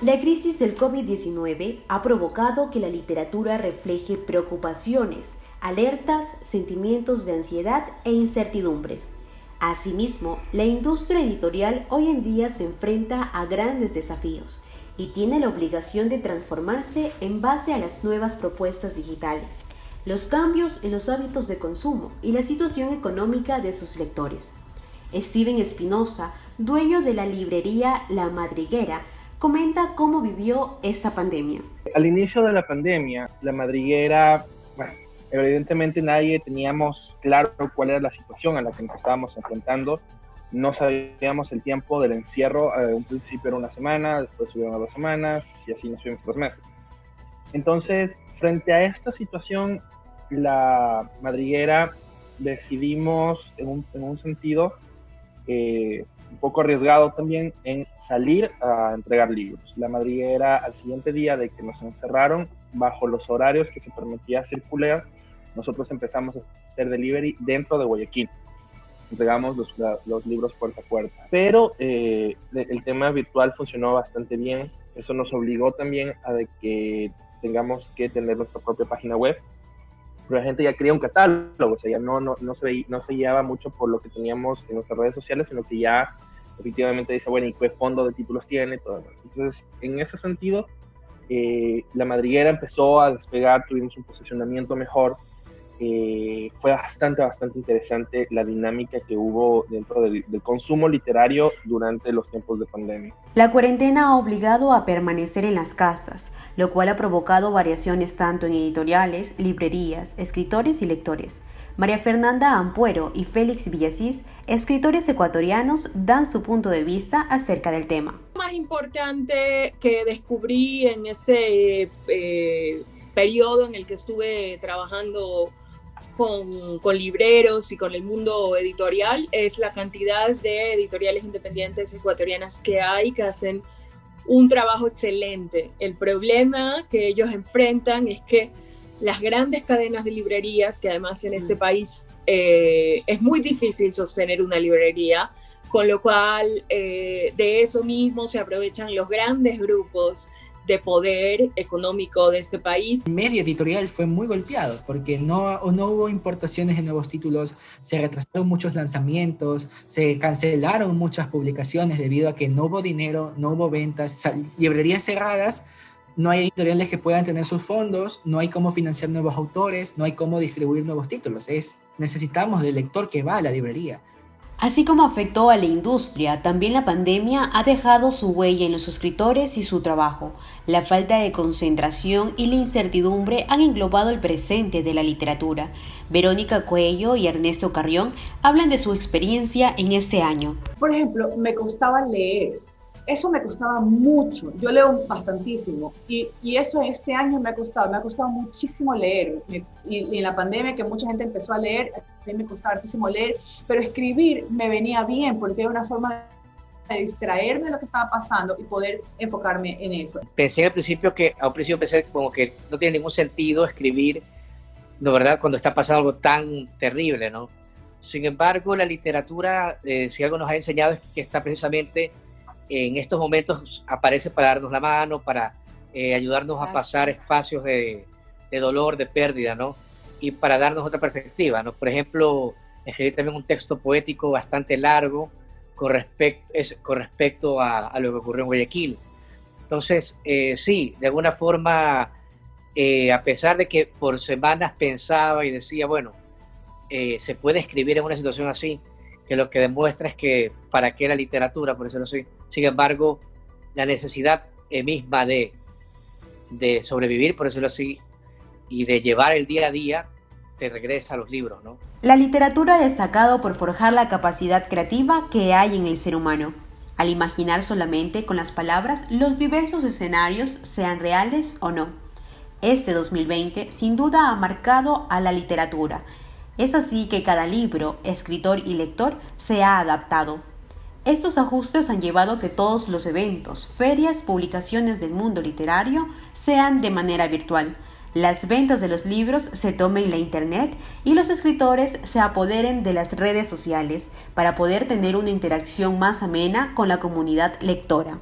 La crisis del COVID-19 ha provocado que la literatura refleje preocupaciones, alertas, sentimientos de ansiedad e incertidumbres. Asimismo, la industria editorial hoy en día se enfrenta a grandes desafíos y tiene la obligación de transformarse en base a las nuevas propuestas digitales, los cambios en los hábitos de consumo y la situación económica de sus lectores. Steven Espinosa, dueño de la librería La Madriguera, comenta cómo vivió esta pandemia. Al inicio de la pandemia, La Madriguera, evidentemente nadie teníamos claro cuál era la situación a la que nos estábamos enfrentando. No sabíamos el tiempo del encierro. Un principio era una semana, después subieron a 2 semanas y así nos fuimos 2 meses. Entonces, frente a esta situación, La Madriguera decidimos en un sentido un poco arriesgado también en salir a entregar libros. La Madriguera, al siguiente día de que nos encerraron, bajo los horarios que se permitía circular, nosotros empezamos a hacer delivery dentro de Guayaquil. Entregamos los libros puerta a puerta. Pero el tema virtual funcionó bastante bien. Eso nos obligó también a de que tengamos que tener nuestra propia página web. Pero la gente ya quería un catálogo, o sea, ya no se guiaba mucho por lo que teníamos en nuestras redes sociales, sino que ya efectivamente dice, bueno, ¿y qué fondo de títulos tiene? Todo eso. Entonces, en ese sentido, La Madriguera empezó a despegar, tuvimos un posicionamiento mejor. Fue bastante interesante la dinámica que hubo dentro del consumo literario durante los tiempos de pandemia. La cuarentena ha obligado a permanecer en las casas, lo cual ha provocado variaciones tanto en editoriales, librerías, escritores y lectores. María Fernanda Ampuero y Félix Villasís, escritores ecuatorianos, dan su punto de vista acerca del tema. Lo más importante que descubrí en este periodo en el que estuve trabajando con libreros y con el mundo editorial es la cantidad de editoriales independientes ecuatorianas que hay, que hacen un trabajo excelente. El problema que ellos enfrentan es que las grandes cadenas de librerías, que además en este país es muy difícil sostener una librería, con lo cual de eso mismo se aprovechan los grandes grupos de poder económico de este país. El medio editorial fue muy golpeado porque no hubo importaciones de nuevos títulos, se retrasaron muchos lanzamientos, se cancelaron muchas publicaciones debido a que no hubo dinero, no hubo ventas, librerías cerradas, no hay editoriales que puedan tener sus fondos, no hay cómo financiar nuevos autores, no hay cómo distribuir nuevos títulos. Necesitamos del lector que va a la librería. Así como afectó a la industria, también la pandemia ha dejado su huella en los escritores y su trabajo. La falta de concentración y la incertidumbre han englobado el presente de la literatura. Verónica Cuello y Ernesto Carrión hablan de su experiencia en este año. Por ejemplo, me costaba leer. Eso me costaba mucho. Yo leo bastantísimo y eso este año me ha costado muchísimo leer. Y en la pandemia que mucha gente empezó a leer, a mí me costaba muchísimo leer, pero escribir me venía bien porque era una forma de distraerme de lo que estaba pasando y poder enfocarme en eso. Pensé al principio pensé como que no tiene ningún sentido escribir, de verdad, cuando está pasando algo tan terrible, ¿no? Sin embargo, la literatura, si algo nos ha enseñado es que está precisamente en estos momentos aparece para darnos la mano, para ayudarnos a pasar espacios de dolor, de pérdida, ¿no? Y para darnos otra perspectiva, ¿no? Por ejemplo, escribí también un texto poético bastante largo con respecto a lo que ocurrió en Guayaquil. Entonces, sí, de alguna forma, a pesar de que por semanas pensaba y decía, bueno, se puede escribir en una situación así, que lo que demuestra es que para qué la literatura, por decirlo así. Sin embargo, la necesidad misma de sobrevivir, por decirlo así, y de llevar el día a día, te regresa a los libros, ¿no? La literatura ha destacado por forjar la capacidad creativa que hay en el ser humano, al imaginar solamente con las palabras los diversos escenarios, sean reales o no. Este 2020 sin duda ha marcado a la literatura. Es así que cada libro, escritor y lector se ha adaptado. Estos ajustes han llevado a que todos los eventos, ferias, publicaciones del mundo literario sean de manera virtual. Las ventas de los libros se tomen la internet y los escritores se apoderen de las redes sociales para poder tener una interacción más amena con la comunidad lectora.